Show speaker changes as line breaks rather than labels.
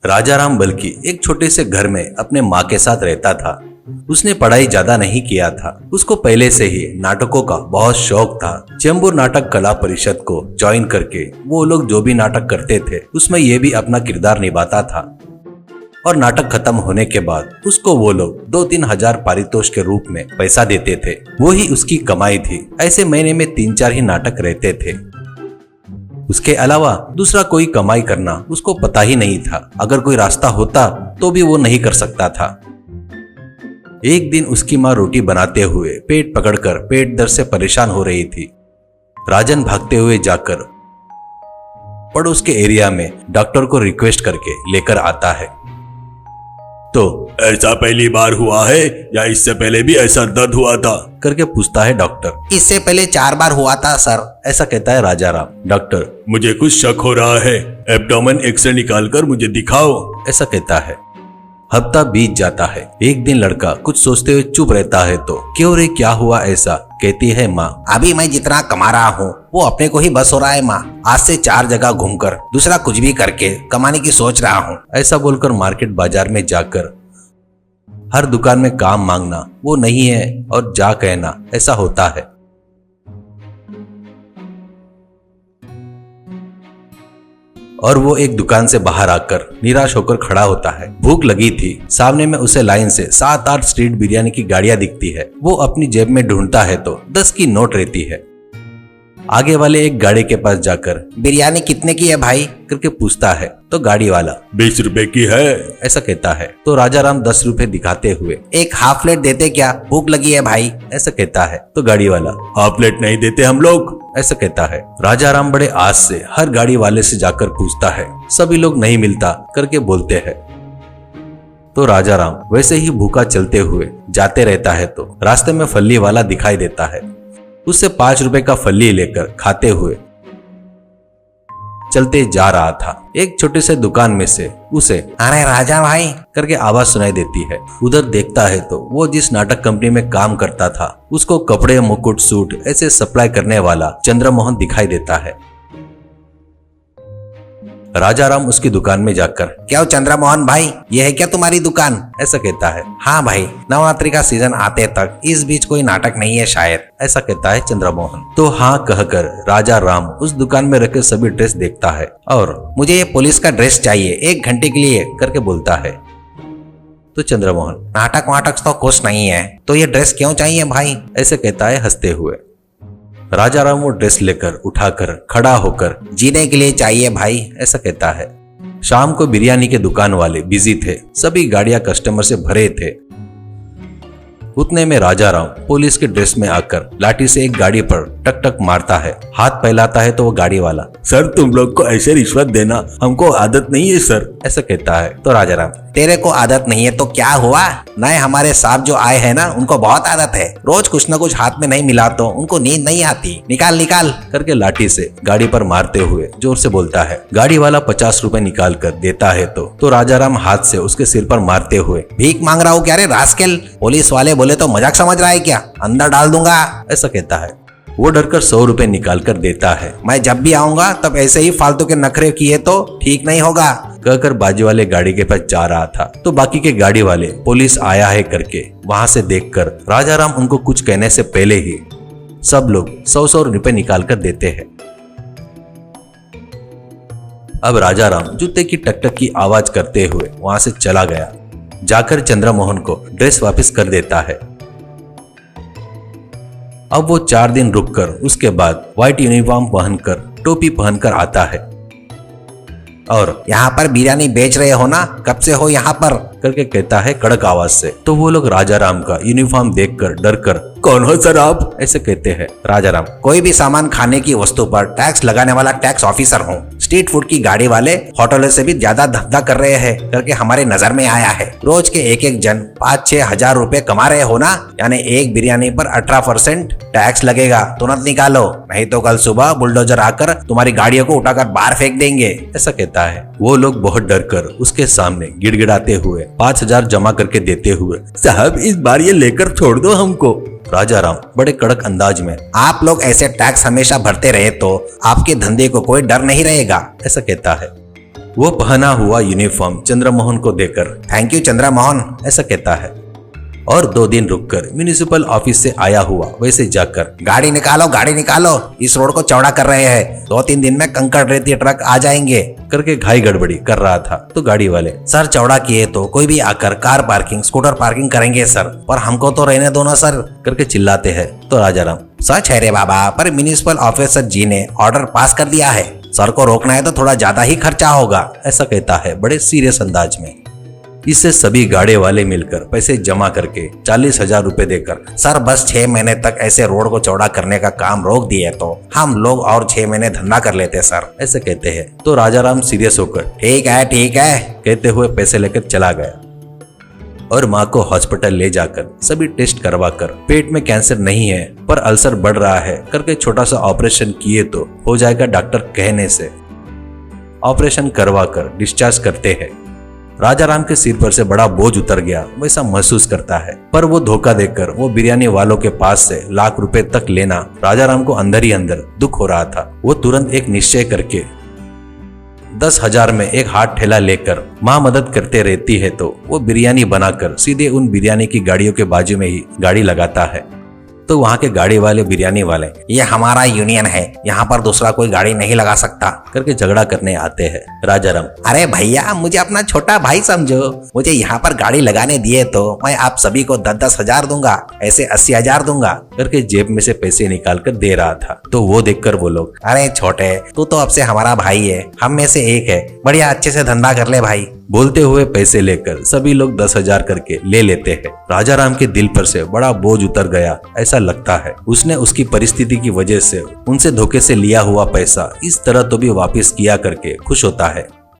राजाराम बल्कि एक छोटे से घर में अपने माँ के साथ रहता था। उसने पढ़ाई ज्यादा नहीं किया था। उसको पहले से ही नाटकों का बहुत शौक था। चेंबूर नाटक कला परिषद को ज्वाइन करके वो लोग जो भी नाटक करते थे उसमें ये भी अपना किरदार निभाता था। और नाटक खत्म होने के बाद उसको वो लोग 2-3 हजार पारितोष के रूप में पैसा देते थे। वो ही उसकी कमाई थी। ऐसे महीने में 3-4 ही नाटक रहते थे। उसके अलावा दूसरा कोई कमाई करना उसको पता ही नहीं था। अगर कोई रास्ता होता तो भी वो नहीं कर सकता था। एक दिन उसकी माँ रोटी बनाते हुए पेट पकड़कर पेट दर्द से परेशान हो रही थी। राजन भागते हुए जाकर पड़ोस के एरिया में डॉक्टर को रिक्वेस्ट करके लेकर आता है। तो
ऐसा पहली बार हुआ है या इससे पहले भी ऐसा दर्द हुआ था
करके पूछता है डॉक्टर।
इससे पहले 4 बार हुआ था सर,
ऐसा कहता है राजाराम। डॉक्टर,
मुझे कुछ शक हो रहा है, एब्डोमेन एक्सरे निकालकर मुझे दिखाओ,
ऐसा कहता है। हफ्ता बीत जाता है। एक दिन लड़का कुछ सोचते हुए चुप रहता है तो क्यों रे क्या हुआ ऐसा कहती है माँ।
अभी मैं जितना कमा रहा हूँ वो अपने को ही बस हो रहा है माँ। आज से 4 जगह घूमकर दूसरा कुछ भी करके कमाने की सोच रहा हूँ।
ऐसा बोलकर मार्केट बाजार में जाकर हर दुकान में काम मांगना वो नहीं है और जा कहना ऐसा होता है। और वो एक दुकान से बाहर आकर निराश होकर खड़ा होता है। भूख लगी थी। सामने में उसे लाइन से 7-8 स्ट्रीट बिरयानी की गाड़ियां दिखती है। वो अपनी जेब में ढूंढता है तो 10 की नोट रहती है। आगे वाले एक गाड़ी के पास जाकर
बिरयानी कितने की है भाई
करके पूछता है तो गाड़ी वाला
20 रुपए की है,
ऐसा कहता है। तो राजाराम 10 रुपए दिखाते हुए
एक हाफ प्लेट देते क्या, भूख लगी है भाई,
ऐसा कहता है। तो गाड़ी वाला
हाफ प्लेट नहीं देते हम लोग,
ऐसा कहता है। राजाराम बड़े आस से हर गाड़ी वाले से जाकर पूछता है। सभी लोग नहीं मिलता करके बोलते हैं। तो राजाराम वैसे ही भूखा चलते हुए जाते रहता है तो रास्ते में फल्ली वाला दिखाई देता है। उससे 5 रुपए का फल्ली लेकर खाते हुए चलते जा रहा था। एक छोटे से दुकान में से उसे
अरे राजा भाई
करके आवाज सुनाई देती है। उधर देखता है तो वो जिस नाटक कंपनी में काम करता था उसको कपड़े, मुकुट, सूट ऐसे सप्लाई करने वाला चंद्रमोहन दिखाई देता है। राजाराम उसकी दुकान में जाकर
क्या चंद्रमोहन भाई, ये है क्या तुम्हारी दुकान,
ऐसा कहता है।
हाँ भाई, नवरात्रि का सीजन आते तक इस बीच कोई नाटक नहीं है शायद,
ऐसा कहता है चंद्रमोहन। तो हाँ कहकर राजाराम उस दुकान में रखे सभी ड्रेस देखता है और
मुझे ये पुलिस का ड्रेस चाहिए 1 घंटे के लिए
करके बोलता है। तो चंद्रमोहन
नाटक वाटक तो कुछ नहीं है तो ये ड्रेस क्यों चाहिए भाई,
ऐसे कहता है हंसते हुए। राजाराम वो ड्रेस लेकर उठाकर खड़ा होकर
जीने के लिए चाहिए भाई,
ऐसा कहता है। शाम को बिरयानी के दुकान वाले बिजी थे। सभी गाड़ियां कस्टमर से भरे थे। उतने में राजाराम पुलिस के ड्रेस में आकर लाठी से एक गाड़ी पर टक टक मारता है। हाथ फैलाता है तो वो गाड़ी वाला
सर तुम लोग को ऐसे रिश्वत देना हमको आदत नहीं है सर,
ऐसा कहता है। तो राजाराम
तेरे को आदत नहीं है तो क्या हुआ, नए हमारे साहब जो आए हैं ना उनको बहुत आदत है, रोज कुछ न कुछ हाथ में नहीं मिला तो उनको नींद नहीं आती, निकाल निकाल करके लाठी से गाड़ी पर मारते हुए जोर से बोलता है। गाड़ी वाला 50 रुपए निकाल कर देता है तो राजाराम हाथ से उसके सिर पर मारते हुए भीख मांग रहा हूँ क्या रे रास्केल, पुलिस वाले बोले तो मजाक समझ रहा है क्या, अंदर डाल दूंगा,
ऐसा कहता है। वो डरकर 100 रुपए निकाल कर देता है।
मैं जब भी आऊंगा तब ऐसे ही फालतू के नखरे किए तो ठीक नहीं होगा,
कहकर बाजू वाले गाड़ी के पास जा रहा था तो बाकी के गाड़ी वाले पुलिस आया है करके वहां से देखकर राजाराम उनको कुछ कहने से पहले ही सब लोग 100-100 रुपए निकाल कर देते हैं। अब राजाराम जूते की टकटक की आवाज करते हुए वहां से चला गया। जाकर चंद्रमोहन को ड्रेस वापस कर देता है। अब वो 4 दिन रुककर उसके बाद व्हाइट यूनिफॉर्म पहनकर टोपी पहनकर आता है और
यहाँ पर बिरयानी बेच रहे हो ना, कब से हो यहाँ पर
करके कहता है कड़क आवाज से। तो वो लोग राजाराम का यूनिफॉर्म देखकर डरकर
कौन हो सर आप,
ऐसे कहते हैं। राजाराम
कोई भी सामान खाने की वस्तु पर टैक्स लगाने वाला टैक्स ऑफिसर हूँ। स्ट्रीट फूड की गाड़ी वाले होटलों से भी ज्यादा धंधा कर रहे हैं करके हमारे नजर में आया है। रोज के एक जन 5-6 हजार रुपए कमा रहे हो ना, यानी एक बिरयानी पर 18% टैक्स लगेगा, तुरंत निकालो नहीं तो कल सुबह बुलडोजर आकर तुम्हारी गाड़ियों को उठाकर बाहर फेंक देंगे,
ऐसा कहता है। वो लोग बहुत डरकर उसके सामने गिड़गिड़ाते हुए 5000 जमा करके देते हुए
साहब इस बार ये लेकर छोड़ दो हमको।
राजाराम बड़े कड़क अंदाज में
आप लोग ऐसे टैक्स हमेशा भरते रहे तो आपके धंधे को कोई डर नहीं रहेगा,
ऐसा कहता है। वो पहना हुआ यूनिफॉर्म चंद्रमोहन को देकर
थैंक यू चंद्रमोहन
ऐसा कहता है और 2 दिन रुककर म्यूनिसिपल ऑफिस से आया हुआ वैसे जाकर
गाड़ी निकालो, इस रोड को चौड़ा कर रहे हैं, 2-3 दिन में कंकड़ रेती ट्रक आ जाएंगे
करके घाई गड़बड़ी कर रहा था। तो गाड़ी वाले
सर चौड़ा किए तो कोई भी आकर कार पार्किंग स्कूटर पार्किंग करेंगे सर, पर हमको तो रहने दो ना सर
करके चिल्लाते हैं। तो राजाराम
सच है रे बाबा, पर म्यूनिसिपल ऑफिसर जी ने ऑर्डर पास कर दिया है, सर को रोकना है तो थोड़ा ज्यादा ही खर्चा होगा
ऐसा कहता है बड़े सीरियस अंदाज में। इससे सभी गाड़े वाले मिलकर पैसे जमा करके 40,000 रुपए देकर
सर बस 6 महीने तक ऐसे रोड को चौड़ा करने का काम रोक दिए तो हम लोग और 6 महीने धंधा कर लेते सर
ऐसे कहते हैं। तो राजाराम सीरियस होकर
ठीक है
कहते हुए पैसे लेकर चला गया और माँ को हॉस्पिटल ले जाकर सभी टेस्ट करवा कर पेट में कैंसर नहीं है पर अल्सर बढ़ रहा है करके छोटा सा ऑपरेशन किए तो हो जाएगा डॉक्टर कहने से ऑपरेशन करवा कर डिस्चार्ज करते हैं। राजाराम के सिर पर से बड़ा बोझ उतर गया वैसा महसूस करता है, पर वो धोखा देकर वो बिरयानी वालों के पास से लाख रुपए तक लेना राजाराम को अंदर ही अंदर दुख हो रहा था। वो तुरंत एक निश्चय करके 10,000 में एक हाथ ठेला लेकर माँ मदद करते रहती है तो वो बिरयानी बनाकर सीधे उन बिरयानी की गाड़ियों के बाजू में ही गाड़ी लगाता है। तो वहाँ के गाड़ी वाले बिरयानी वाले
ये हमारा यूनियन है, यहाँ पर दूसरा कोई गाड़ी नहीं लगा सकता
करके झगड़ा करने आते हैं। राजाराम
अरे भैया मुझे अपना छोटा भाई समझो, मुझे यहाँ पर गाड़ी लगाने दिए तो मैं आप सभी को 10-10 हजार दूंगा, ऐसे 80,000 दूंगा
करके जेब में से पैसे निकाल कर दे रहा था। तो वो देखकर वो लोग
अरे छोटे तू तो अब से हमारा भाई है, हम में से एक है, बढ़िया अच्छे से धंधा कर ले भाई
बोलते हुए पैसे लेकर सभी लोग 10,000 करके ले लेते हैं। राजाराम के दिल पर से बड़ा बोझ उतर गया ऐसा लगता है। उसने उसकी परिस्थिति की वजह से उनसे धोखे से लिया हुआ पैसा इस तरह तो भी वापस किया करके खुश होता है।